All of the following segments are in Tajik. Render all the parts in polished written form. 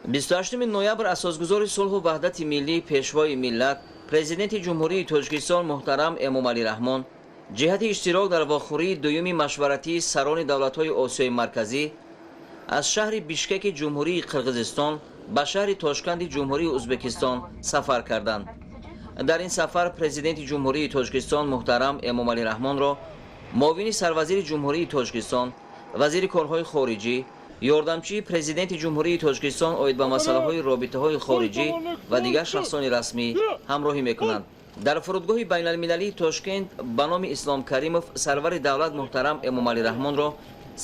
28 ноябр асосгузори сулҳу ваҳдати миллии пешвои миллат президенти ҷумҳурии Тоҷикистон муҳтарам Эмомалӣ Раҳмон ҷиҳати иштирок дар вохӯрии дуюми машваратии сарони давлатҳои Осиёи Марказӣ аз шаҳри Бишкеки ҷумҳурии Қирғизистон ба шаҳри Тошканти ҷумҳурии Узбекистон сафар карданд. дар ин сафар президенти ҷумҳурии Тоҷикистон муҳтарам Эмомалӣ Раҳмонро муовини сарвазири ҷумҳурии Тоҷикистон, вазири корҳои хориҷӣ, ёрдамчии президенти ҷумҳурии Тоҷикистон оид ба масъалаҳои робитаҳои хориҷӣ ва дигар шахсони расмӣ ҳамроҳӣ мекунанд. дар фурудгоҳи байналмилалии Тошкент ба номи Ислом Каримов сарвари давлат муҳтарам Эмомалӣ Раҳмонро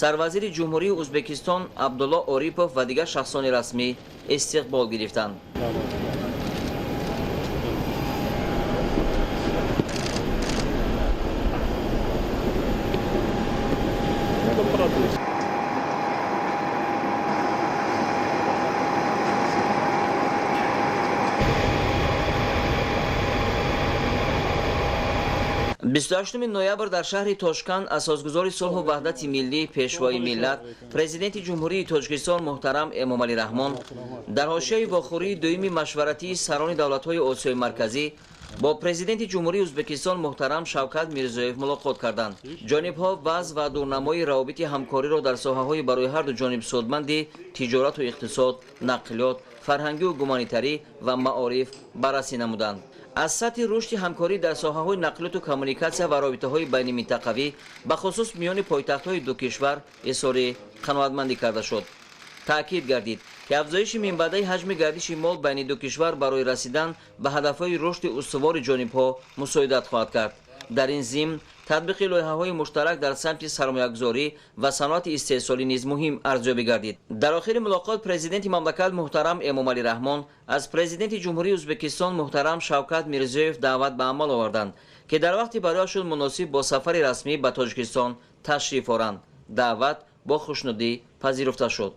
сарвазири ҷумҳурии Узбекистон Абдулло Орипов ва дигар шахсони расмӣ истиқбол гирифтанд. بیست ноябр дар шаҳри Тошканд асосгузори сулҳу ваҳдати миллии пешвои миллат президенти ҷумҳурии Тоҷикистон муҳтарам Эмомалӣ Раҳмон дар ҳошияи вохӯрии дуюми машваратии сарони давлатҳои Осиёи Марказӣ бо президенти ҷумҳурии Узбекистон муҳтарам Шавкат Мирзоев мулоқот карданд. ҷонибҳо вазъ ва дурнамои равобити ҳамкориро дар соҳаҳои барои ҳарду ҷониб судманди тиҷорату иқтисод, нақлиёт, фарҳангию гуманитарӣ ва маориф баррасӣ намуданд. аз сатҳи рушди ҳамкорӣ дар соҳаҳои нақлиёту коммуникатсия ва робитаҳои байниминтақавӣ ба хусус миёни пойтахтҳои ду кишвар изҳори қаноатмандӣ карда шуд. таъкид гардид ки афзоиши минбаъдаи ҳаҷми гардиши мол байни ду кишвар барои расидан ба ҳадафҳои рушди устувори ҷонибҳо мусоидат хоҳад кард. дар ин зимн татбиқи лоиҳаҳои муштарак дар самти сармоягузорӣ ва саноати истеҳсолӣ низ муҳим арзёбӣ гардид. дар охири мулоқот президенти мамлакат муҳтарам Эмомалӣ Раҳмон аз президенти ҷумҳурии Узбекистон муҳтарам Шавкат Мирзоев даъват ба амал оварданд ки дар вақти барояшон муносиб бо сафари расмӣ ба Тоҷикистон ташриф оранд. даъват бо хушнудӣ пазируфта шуд.